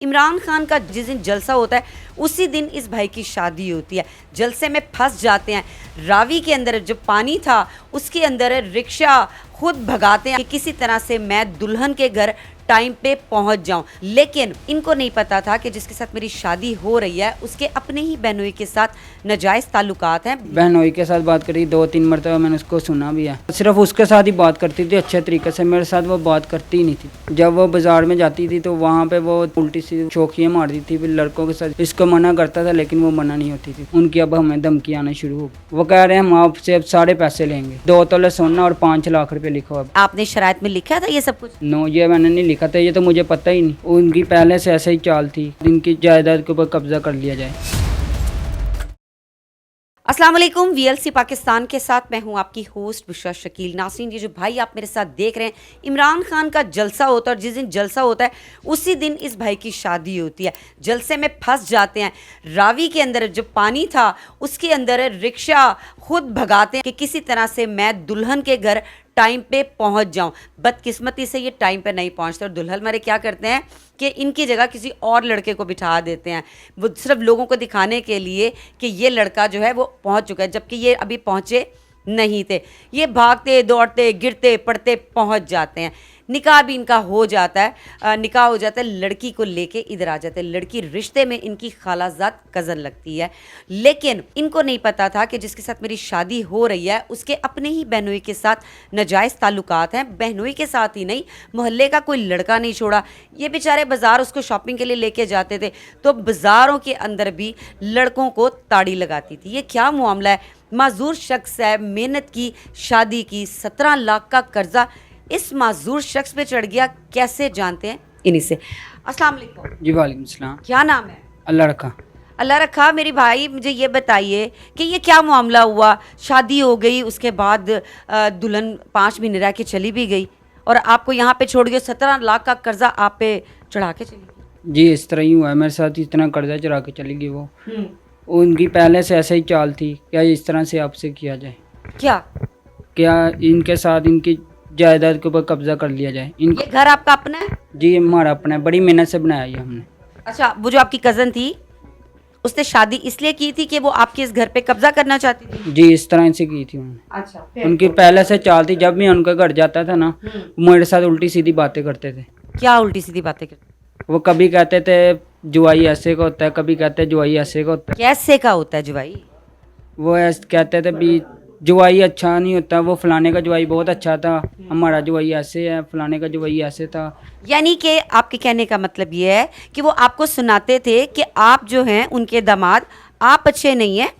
इमरान खान का जिस दिन जलसा होता है उसी दिन इस भाई की शादी होती है। जलसे में फंस जाते हैं। रावी के अंदर जो पानी था उसके अंदर रिक्शा खुद भगाते हैं कि किसी तरह से मैं दुल्हन के घर टाइम पे पहुंच जाऊं। लेकिन इनको नहीं पता था कि जिसके साथ मेरी शादी हो रही है उसके अपने ही बहनोई के साथ नाजायज़ ताल्लुकात हैं। बहनोई के साथ बात करी 2-3 मरतबा, मैंने उसको सुना भी है। सिर्फ उसके साथ ही बात करती थी अच्छे तरीके से, मेरे साथ वो बात करती ही नहीं थी। जब वो बाजार में जाती थी तो वहाँ पे वो उल्टी सी शौकियाँ मारती थी लड़कों के साथ। इसको मना करता था लेकिन वो मना नहीं होती थी। उनकी अब हमें धमकी आना शुरू हो गई। वो कह रहे हैं हम आपसे अब सारे पैसे लेंगे, 2 तोले सोना और 5 लाख रुपए लिखो। अब आपने शराइत में लिखा था ये सब कुछ? नो, ये मैंने नहीं लिखा था, ये तो मुझे पता ही नहीं। उनकी पहले से ऐसे ही चाल थी, इनकी जायदाद के ऊपर कब्जा कर लिया जाए। अस्सलाम वालेकुम, वीएलसी पाकिस्तान के साथ मैं हूं आपकी होस्ट बुशरा शकील। नाज़रीन, ये जो भाई आप मेरे साथ देख रहे हैं, इमरान खान का जलसा होता है और जिस दिन जलसा होता है उसी दिन इस भाई की शादी होती है। जलसे में फंस जाते हैं। रावी के अंदर जो पानी था उसके अंदर रिक्शा खुद भगाते हैं कि किसी तरह से मैं दुल्हन के घर टाइम पे पहुंच जाऊं। बदकिस्मती से ये टाइम पे नहीं पहुंचते और दुल्हन हमारे क्या करते हैं कि इनकी जगह किसी और लड़के को बिठा देते हैं, वो सिर्फ लोगों को दिखाने के लिए कि ये लड़का जो है वो पहुंच चुका है, जबकि ये अभी पहुंचे नहीं थे। ये भागते दौड़ते गिरते पड़ते पहुंच जाते हैं। निकाह भी इनका हो जाता है, निकाह हो जाता है, लड़की को लेके इधर आ जाते हैं। लड़की रिश्ते में इनकी खालाजाद कज़न लगती है। लेकिन इनको नहीं पता था कि जिसके साथ मेरी शादी हो रही है उसके अपने ही बहनोई के साथ नाजायज़ ताल्लुकात हैं। बहनोई के साथ ही नहीं, मोहल्ले का कोई लड़का नहीं छोड़ा। ये बेचारे बाज़ार उसको शॉपिंग के लिए लेके जाते थे तो बाज़ारों के अंदर भी लड़कों को ताड़ी लगाती थी। ये क्या मामला है? माजूर शख्स है, मेहनत की, शादी की, 17 लाख का कर्जा इस माजूर शख्स पे चढ़ गया। कैसे जानते हैं इन्हीं से। अस्सलाम वालेकुम। जी वालेकुम सलाम। क्या नाम है? अल्लाह रखा। अल्लाह रखा। मेरी भाई मुझे ये बताइए कि ये क्या मामला हुआ? शादी हो गई, उसके बाद दुल्हन 5 महीने रह के चली भी गई और आपको यहाँ पे छोड़ गए। 17 लाख का कर्जा आप पे चढ़ा के चली गई। जी इस तरह ही हुआ है मेरे साथ, इतना कर्जा चढ़ा के चली गई वो। उनकी पहले से ऐसे ही चाल थी, क्या इस तरह से आपसे किया जाए? क्या इनके साथ इनकी जायदाद के ऊपर कब्जा कर लिया जाए? ये घर आपका अपना है? जी हमारा अपना है, बड़ी मेहनत से बनाया ये हमने। अच्छा, वो जो आपकी कज़न थी उसने शादी इसलिए की थी कि वो आपके इस घर पे कब्जा करना चाहती थी? जी इस तरह से की थी उन्होंने। अच्छा, उनकी पहले से चाल थी। जब भी उनका घर जाता था ना, मेरे साथ उल्टी सीधी बातें करते थे। क्या उल्टी सीधी बातें करते? वो कभी कहते थे जुआई ऐसे का होता है, कभी कहते जुआई ऐसे का होता है। कैसे का होता है जुआई? वो ऐसे कहते थे भी जुआई अच्छा नहीं होता, वो फलाने का जुआई बहुत अच्छा था, हमारा जुआई ऐसे है, फलाने का जुआई ऐसे था। यानी कि आपके कहने का मतलब ये है कि वो आपको सुनाते थे कि आप जो हैं उनके दामाद, आप अच्छे नहीं हैं,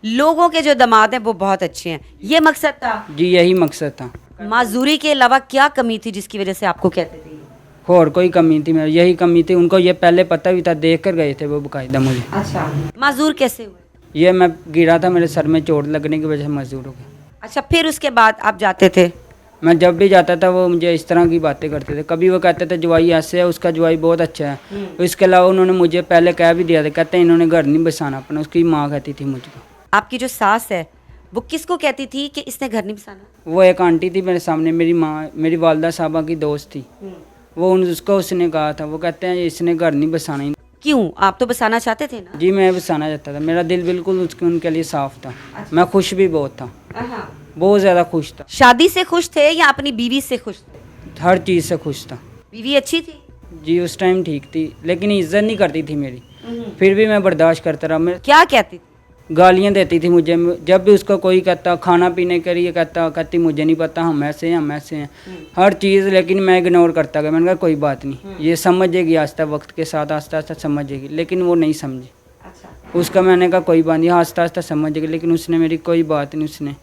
लोगों के जो दामाद हैं वो बहुत अच्छे हैं। ये मकसद था? जी यही मकसद था। माजूरी के अलावा क्या कमी थी जिसकी वजह से आपको कहते थे? और कोई कमी थी? मेरी यही कमी थी। उनको ये पहले पता भी था, देख कर गए थे वो बाकायदा मुझे। अच्छा, माजूर कैसे हुए? ये मैं गिरा था, मेरे सर में चोट लगने की वजह से मजदूर हो गया। अच्छा, फिर उसके बाद आप जाते थे? मैं जब भी जाता था वो मुझे इस तरह की बातें करते थे। कभी वो कहते थे जुआई ऐसे है, उसका जुआई बहुत अच्छा है। इसके अलावा उन्होंने मुझे पहले कह भी दिया था, कहते हैं इन्होंने घर नहीं बसाना अपना। उसकी माँ कहती थी मुझको। आपकी जो सास है वो किसको कहती थी कि इसने घर नहीं बसाना? वो एक आंटी थी मेरे सामने, मेरी माँ, मेरी वालदा साहबा की दोस्त थी। वो उसको उसने कहा था, वो कहते हैं इसने घर नहीं बसाना। क्यों? आप तो बसाना चाहते थे ना? जी मैं बसाना चाहता था, मेरा दिल बिल्कुल उनके लिए साफ था। मैं खुश भी बहुत था, बहुत ज़्यादा खुश था। शादी से खुश थे या अपनी बीवी से खुश थे? हर चीज़ से खुश था। बीवी अच्छी थी? जी उस टाइम ठीक थी, लेकिन इज्जत नहीं करती थी मेरी। फिर भी मैं बर्दाश्त करता रहा। मैं क्या कहती थी? गालियाँ देती थी मुझे। जब भी उसको कोई कहता खाना पीने के लिए कहती मुझे नहीं पता, हम ऐसे हैं, हम ऐसे हैं, हर चीज़। लेकिन मैं इग्नोर करता गया। मैंने कहा कोई बात नहीं, ये समझेगी आस्ता, वक्त के साथ आस्ता आस्ता समझेगी। लेकिन वो नहीं समझी। अच्छा। उसका मैंने कहा कोई बात नहीं, आस्ता आस्ता समझेगी। लेकिन उसने मेरी कोई बात नहीं, उसने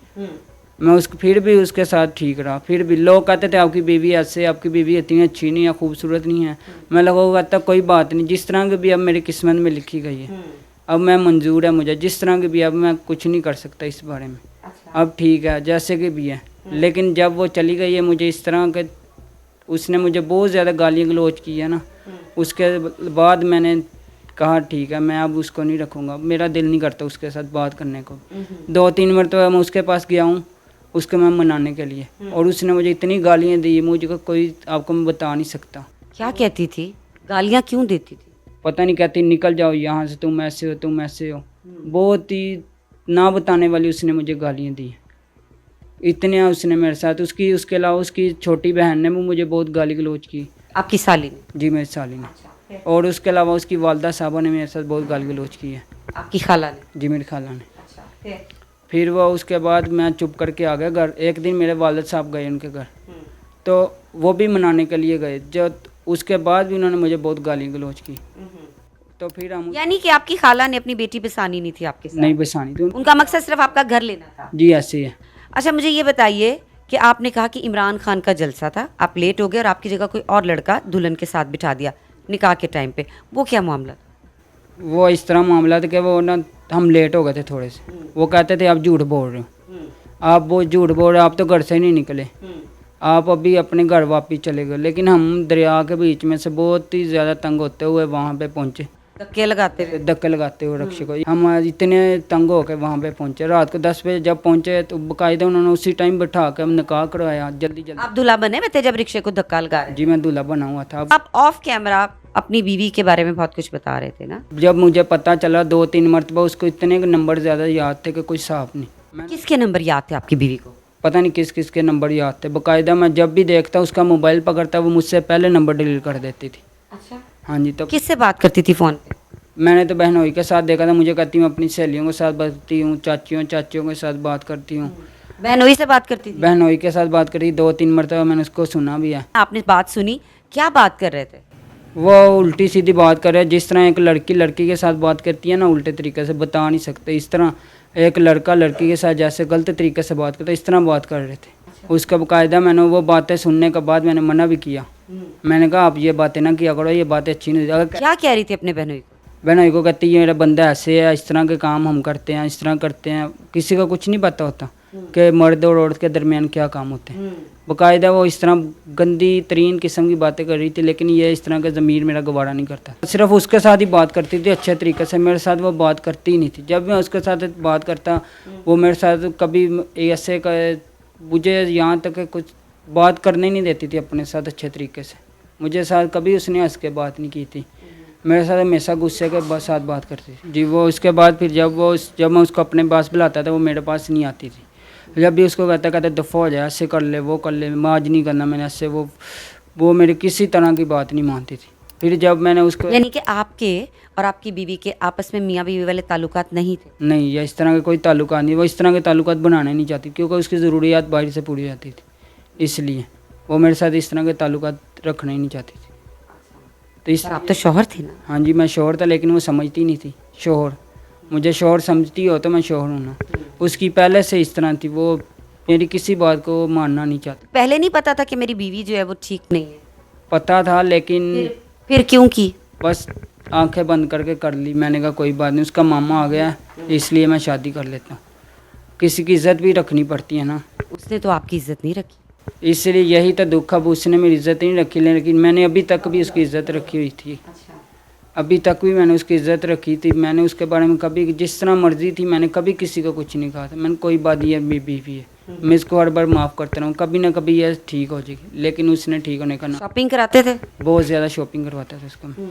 मैं उसको फिर भी उसके साथ ठीक रहा। फिर भी लोग कहते थे आपकी बीवी ऐसे, आपकी बीवी इतनी अच्छी नहीं है, खूबसूरत नहीं है। मैं लोगों को कहता कोई बात नहीं, जिस तरह की भी अब मेरी किस्मत में लिखी गई है, अब मैं मंजूर है मुझे जिस तरह की भी। अब मैं कुछ नहीं कर सकता इस बारे में। अच्छा। अब ठीक है जैसे कि भी है। लेकिन जब वो चली गई है मुझे इस तरह के, उसने मुझे बहुत ज़्यादा गालियाँ गलौज की है ना, उसके बाद मैंने कहा ठीक है मैं अब उसको नहीं रखूँगा। मेरा दिल नहीं करता उसके साथ बात करने को। 2-3 मरतबा मैं उसके पास गया हूँ उसको मैं मनाने के लिए, और उसने मुझे इतनी गालियाँ दी मुझे कोई आपको मैं बता नहीं सकता। क्या कहती थी? गालियाँ क्यों देती थी? पता नहीं, कहती निकल जाओ यहाँ से, तुम ऐसे हो, तुम ऐसे हो। बहुत ही ना बताने वाली उसने मुझे गालियाँ दी। इतने उसने मेरे साथ, उसकी उसके अलावा उसकी छोटी बहन ने भी मुझे बहुत गाली गलौज की। आपकी साली ने? जी, मेरी साली ने। और उसके अलावा उसकी वालदा साहबा ने मेरे साथ बहुत गाली गलौज की है। आपकी खाला ने? जी, मेरी खाला ने। फिर वो उसके बाद मैं चुप करके आ गया घर। एक दिन मेरे वालिद साहब गए उनके घर, तो वो भी मनाने के लिए गए। जो उसके बाद भी उन्होंने मुझे बहुत गाली गलौज की। तो फिर हम, यानी कि आपकी खाला ने अपनी बेटी बसानी नहीं थी आपके साथ? नहीं बसानी थी। उनका मकसद सिर्फ आपका घर लेना था? जी, ऐसे ही है। अच्छा, मुझे ये बताइए कि आपने कहा कि इमरान खान का जलसा था, आप लेट हो गए और आपकी जगह कोई और लड़का दुल्हन के साथ बिठा दिया निकाह के टाइम पे, वो क्या मामला था? वो इस तरह मामला था कि वो ना, हम लेट हो गए थे थोड़े से। वो कहते थे आप झूठ बोल रहे हो, आप वो झूठ बोल रहे हो, आप तो घर से ही नहीं निकले, आप अभी अपने घर वापस चले गए। लेकिन हम दरिया के बीच में से बहुत ही ज़्यादा तंग होते हुए वहाँ पे पहुँचे, धक्के लगाते हुए? धक्के लगाते हुए रक्षे को। हम इतने तंग होकर वहाँ पे पहुँचे। रात को 10 बजे जब पहुँचे तो बाकायदा उन्होंने उसी टाइम बैठा के हम निकाह करवाया जल्दी जल्दी। आप दूल्हा बने हुए थे जब रिक्शे को धक्का लगा रहे? जी, मैं दूल्हा बना हुआ था। आप ऑफ कैमरा अपनी बीवी के बारे में बहुत कुछ बता रहे थे ना? जब मुझे पता चला 2-3 मरतबा, उसको इतने नंबर ज़्यादा याद थे कि कोई हिसाब नहीं। किसके नंबर याद थे आपकी बीवी को? पता नहीं किस किस के नंबर याद थे। बाकायदा मैं जब भी देखता उसका मोबाइल पकड़ता, वो मुझसे पहले नंबर डिलीट कर देती थी। अच्छा, हाँ जी। तो किससे बात करती थी फोन पे? मैंने तो बहनोई के साथ देखा था। मुझे कहती हूँ अपनी सहेलियों के साथ बातती हूँ, चाचियों चाचियों के साथ बात करती हूँ। बहनोई से बात करती थी? बहनोई के साथ बात करी 2-3 मरतबा, मैंने उसको सुना भी है। आपने बात सुनी, क्या बात कर रहे थे? वो उल्टी सीधी बात कर रहे हैं। जिस तरह एक लड़की लड़की के साथ बात करती है ना, उल्टे तरीके से, बता नहीं सकते। इस तरह एक लड़का लड़की के साथ जैसे गलत तरीके से बात करता है, इस तरह बात कर रहे थे। उसका बाकायदा मैंने वो बातें सुनने के बाद मैंने मना भी किया। मैंने कहा आप ये बातें ना किया करो, ये बातें अच्छी नहीं। अगर क्या कह रही थी अपने बहनोई को? बहनोई को कहती है मेरा बंदा ऐसे है, इस तरह के काम हम करते हैं, इस तरह करते हैं। किसी का कुछ नहीं पता होता कि मर्द और औरत के दरमियान क्या काम होते हैं। बाकायदा वो इस तरह गंदी तरीन किस्म की बातें कर रही थी। लेकिन ये इस तरह का ज़मीर मेरा गवारा नहीं करता। सिर्फ उसके साथ ही बात करती थी अच्छे तरीके से, मेरे साथ वो बात करती ही नहीं थी। जब मैं उसके साथ बात करता, वो मेरे साथ कभी ऐसे मुझे यहाँ तक कि कुछ बात करने ही नहीं देती थी अपने साथ अच्छे तरीके से। मुझे साथ कभी उसने हंस के बात नहीं की थी। मेरे साथ हमेशा गुस्से के साथ बात करती थी। जी, वो उसके बाद फिर जब मैं उसको अपने पास बुलाता था, वो मेरे पास नहीं आती थी। जब भी उसको कहता दफ़ा हो जाए, ऐसे कर ले, वो कर ले, मैं आज नहीं करना मैंने ऐसे, वो मेरी किसी तरह की बात नहीं मानती थी। फिर जब मैंने उसको, यानी कि आपके और आपकी बीवी के आपस में मियाँ बीवी वाले ताल्लुकात नहीं थे? नहीं, या इस तरह के कोई ताल्लुकात नहीं। वो इस तरह के ताल्लुकात बनाने नहीं चाहती, क्योंकि उसकी ज़रूरियात बाहर से पूरी जाती थी। इसलिए वो मेरे साथ इस तरह के ताल्लुकात रखना ही नहीं चाहती थी। तो इस, आप तो शौहर थे ना? हाँ जी, मैं शौहर था, लेकिन वो समझती नहीं थी। शौहर मुझे शौहर समझती हो तो मैं शौहर हूँ ना। उसकी पहले से इस तरह थी, वो मेरी किसी बात को मानना नहीं चाहती। पहले नहीं पता था कि मेरी बीवी जो है वो ठीक नहीं है? पता था, लेकिन फिर क्यों की? बस आंखें बंद करके कर ली। मैंने कहा कोई बात नहीं, उसका मामा आ गया इसलिए मैं शादी कर लेता हूँ। किसी की इज्जत भी रखनी पड़ती है ना। उसने तो आपकी इज्जत नहीं रखी। इसलिए यही तो दुख। अब उसने मेरी इज्जत नहीं रखी, लेकिन मैंने अभी तक भी उसकी इज्जत रखी हुई थी। अभी तक भी मैंने उसकी इज्जत रखी थी। मैंने उसके बारे में कभी जिस तरह मर्जी थी, मैंने कभी किसी को कुछ नहीं कहा था। मैंने कोई बात, ये मेरी बीवी है, मैं इसको हर बार माफ़ करता रहूँ, कभी ना कभी ये ठीक हो जाएगी। लेकिन उसने ठीक होने का ना, शॉपिंग कराते थे? बहुत ज़्यादा शॉपिंग करवाता था उसको मैं।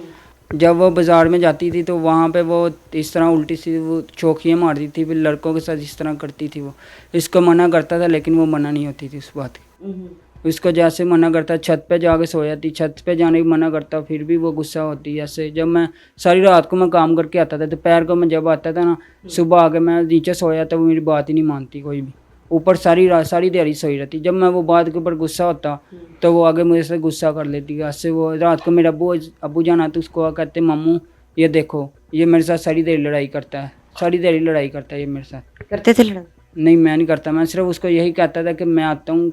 जब वो बाज़ार में जाती थी तो वहाँ पे वो इस तरह उल्टी सी वो चौकियाँ मारती थी, फिर लड़कों के साथ इस तरह करती थी। वो इसको मना करता था, लेकिन वो मना नहीं होती थी उस बात की। उसको जैसे मना करता, छत पे जाके सो जाती, छत पे जाने की मना करता, फिर भी वो गुस्सा होती। ऐसे जब मैं सारी रात को मैं काम करके आता था, दोपहर को मैं जब आता था ना, सुबह आके मैं नीचे सोया था, वो मेरी बात ही नहीं मानती कोई भी। ऊपर सारी रात सारी देरी सोई रहती। जब मैं वो बात के ऊपर गुस्सा होता तो वो आगे मुझे से गुस्सा कर लेती। ऐसे वो रात को मेरा अबू जान आते, उसको कहते मामू ये देखो, ये मेरे साथ सारी देरी लड़ाई करता है, सारी देरी लड़ाई करता है ये मेरे साथ। करते थे लड़ाई? नहीं, मैं नहीं करता। मैं सिर्फ उसको यही कहता था कि मैं आता हूँ,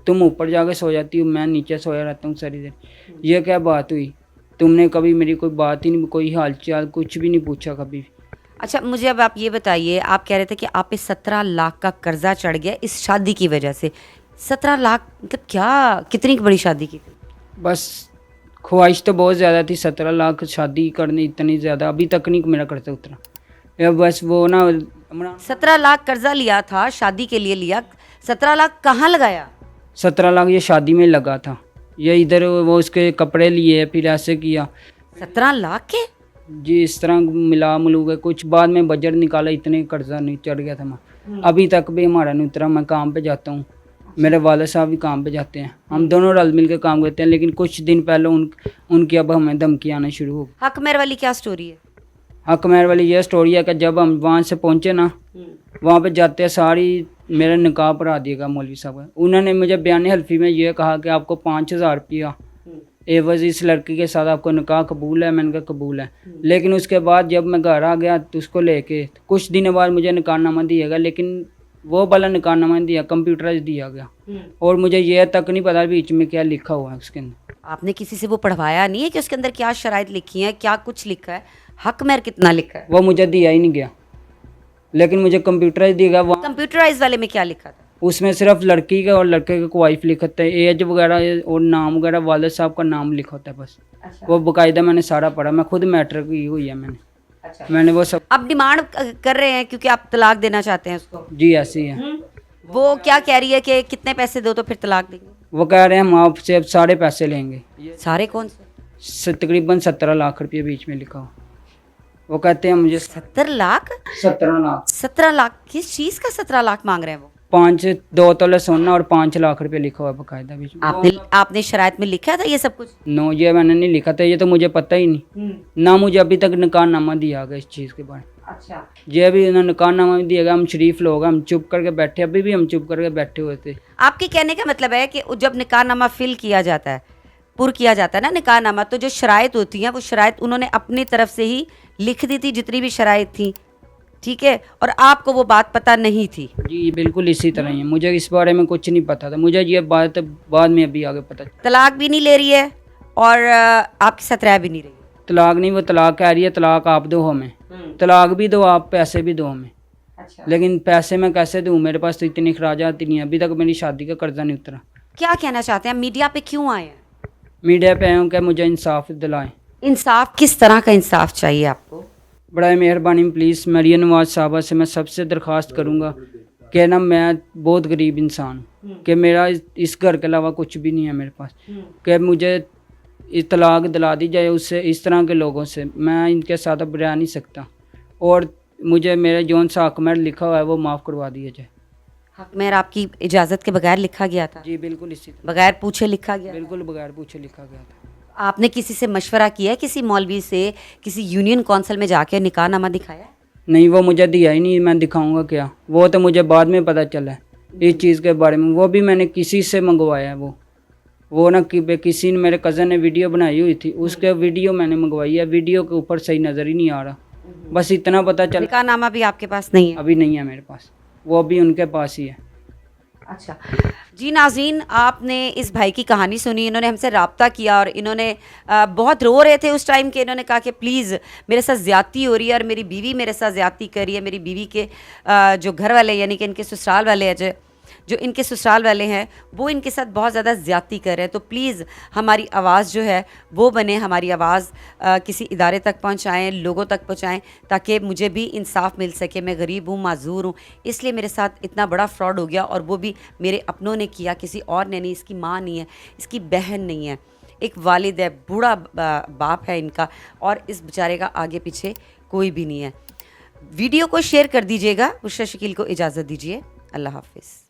तुम ऊपर जाके सो जाती हो, मैं नीचे सोया रहता हूँ सारी देर। ये क्या बात हुई? तुमने कभी मेरी कोई बात ही नहीं, कोई हाल चाल कुछ भी नहीं पूछा कभी। अच्छा, मुझे अब आप ये बताइए, आप कह रहे थे कि आप पे 17 लाख का कर्जा चढ़ गया इस शादी की वजह से। 17 लाख मतलब क्या, कितनी बड़ी शादी की थी? बस ख्वाहिश तो बहुत ज़्यादा थी, 17 लाख शादी करनी, इतनी ज़्यादा अभी तक नहीं मेरा कर्जा उतरा। या बस वो ना 17 लाख कर्जा लिया था, शादी के लिए लिया। 17 लाख कहाँ लगाया? 17 लाख ये शादी में लगा था। ये इधर वो उसके कपड़े लिए, फिर ऐसे किया 17 लाख के? जी। इस तरह मिला मिलू के कुछ बाद में बजट निकाला, इतने कर्जा नहीं चढ़ गया था मैं। अभी तक भी हमारा नहीं उतरा। मैं काम पे जाता हूँ, मेरे वाले साहब भी काम पे जाते हैं, हम दोनों रल मिल के काम करते हैं। लेकिन कुछ दिन पहले उनकी अब हमें धमकी आना शुरू हो गई। हक मेहर वाली क्या स्टोरी है? हक मेहर वाली ये स्टोरी है कि जब हम वहाँ से पहुँचे ना, वहाँ पे जाते हैं सारी मेरा निकाह पढ़ा दिएगा मौलवी साहब का। उन्होंने मुझे बयान हल्फी में ये कहा कि आपको 5,000 रुपया एवज इस लड़की के साथ आपको निकाह कबूल है। मैंने कहा कबूल है। लेकिन उसके बाद जब मैं घर आ गया तो उसको लेके कुछ दिनों बाद मुझे निकाहनामा दिया गया, लेकिन वो वाला निकाहनामा दिया कंप्यूटराइज दिया गया, और मुझे ये तक नहीं पता बीच में क्या लिखा हुआ है उसके अंदर। आपने किसी से वो पढ़वाया नहीं है कि उसके अंदर क्या शराइत लिखी है, क्या कुछ लिखा है, हक मेहर कितना लिखा है? वो मुझे दिया ही नहीं गया, लेकिन मुझे कंप्यूटराइज दिया गया। वहाँ कंप्यूटराइज वाले में क्या लिखा था? उसमें सिर्फ लड़की का और लड़के का वाइफ लिखा था, एज वगैरह और नाम वगैरह, वाले साहब का नाम लिखा होता है बस। अच्छा। वो बाकायदा मैंने सारा पढ़ा, मैं खुद मैट्रिक की हुई है मैंने। अच्छा। मैंने वो सब। आप डिमांड कर रहे हैं क्योंकि आप तलाक देना चाहते हैं उसको? जी ऐसी है। वो क्या कह रही है कि कितने पैसे दो तो फिर तलाक देंगे? वो कह रहे हैं हम आपसे अब सारे पैसे लेंगे। सारे कौन से? तकरीबन 17 लाख रुपये बीच में लिखा हो। वो कहते हैं मुझे 70 लाख? 17 लाख। 17 लाख किस चीज का 17 लाख मांग रहे हैं वो? 2 तोले सोना और 5 लाख रुपए लिखा हुआ है बाकायदा बीच में। आपने शराइत में लिखा था ये सब कुछ? नो, ये मैंने नहीं लिखा था, ये तो मुझे पता ही नहीं। ना मुझे अभी तक निकाहनामा दिया गया इस चीज़ के बारे में। अच्छा। ये भी उन्होंने निकाहनामा भी दिया गया। हम शरीफ लोग हैं, हम चुप करके बैठे, अभी भी हम चुप करके बैठे हुए थे। आपके कहने का मतलब है कि जब निकाहनामा फिल किया जाता है, पुर किया जाता है ना निकाहनामा, तो जो शराइत होती हैं वो शराइत उन्होंने अपनी तरफ से ही लिख दी थी, जितनी भी शराइत थी, ठीक है, और आपको वो बात पता नहीं थी? जी बिल्कुल इसी तरह ही है। मुझे इस बारे में कुछ नहीं पता था, मुझे ये बात बाद में अभी आगे पता। तलाक भी नहीं ले रही है और आपके साथ रह भी नहीं रही है? तलाक नहीं, वो तलाक कह रही है तलाक आप दो हमें, तलाक भी दो आप, पैसे भी दो हमें। अच्छा। लेकिन पैसे मैं कैसे दूँ, मेरे पास तो इतनी अखराजात नहीं है, अभी तक मेरी शादी का कर्जा नहीं उतरा। क्या कहना चाहते हैं? मीडिया पे क्यों आए हैं? मीडिया पे आए हूँ कि मुझे इंसाफ दिलाएं। इंसाफ किस तरह का इंसाफ चाहिए आपको? बड़ा मेहरबानी प्लीज़ मरियम नवाज साहबा से मैं सबसे दरख्वास्त करूँगा कि ना मैं बहुत गरीब इंसान हूँ, कि मेरा इस घर के अलावा कुछ भी नहीं है मेरे पास, कि मुझे तलाक दिला दी जाए उससे, इस तरह के लोगों से मैं इनके साथ अब रह नहीं सकता, और मुझे मेरे जौन सा हक मेहर लिखा हुआ है वो माफ़ करवा दिया जाए। हक मेहर आपकी इजाज़त के बगैर लिखा गया था? जी बिल्कुल इसी बगैर पूछे लिखा गया? बिल्कुल बगैर पूछे लिखा गया था। आपने किसी से मशवरा किया है, किसी मौलवी से, किसी यूनियन कौंसिल में जाके निकाहनामा दिखाया? नहीं, वो मुझे दिया ही नहीं, मैं दिखाऊंगा क्या, वो तो मुझे बाद में पता चला है इस चीज़ के बारे में। वो भी मैंने किसी से मंगवाया है, वो ना कि किसी ने, मेरे कज़न ने वीडियो बनाई हुई थी, उसके वीडियो मैंने मंगवाई है, वीडियो के ऊपर सही नज़र ही नहीं आ रहा, बस इतना पता चला। निकाहनामा भी आपके पास नहीं है? अभी नहीं है मेरे पास, वो अभी उनके पास ही है। अच्छा जी नाज़रीन, आपने इस भाई की कहानी सुनी। इन्होंने हमसे रब्ता किया और इन्होंने बहुत रो रहे थे उस टाइम के। इन्होंने कहा कि प्लीज़ मेरे साथ ज़्यादती हो रही है और मेरी बीवी मेरे साथ ज़्यादती कर रही है। मेरी बीवी के जो घर वाले यानी कि इनके ससुराल वाले हैं, जो इनके ससुराल वाले हैं वो इनके साथ बहुत ज़्यादा ज़्यादती कर रहे हैं। तो प्लीज़ हमारी आवाज़ जो है वो बने, हमारी आवाज़ किसी इदारे तक पहुँचाएँ, लोगों तक पहुँचाएँ, ताकि मुझे भी इंसाफ मिल सके। मैं गरीब हूँ, माजूर हूँ, इसलिए मेरे साथ इतना बड़ा फ्रॉड हो गया, और वो भी मेरे अपनों ने किया, किसी और ने नहीं। इसकी माँ नहीं है, इसकी बहन नहीं है, एक वालिद है, बूढ़ा बाप है इनका, और इस बेचारे का आगे पीछे कोई भी नहीं है। वीडियो को शेयर कर दीजिएगा। बुशरा शकील को इजाज़त दीजिए। अल्लाह हाफिज़।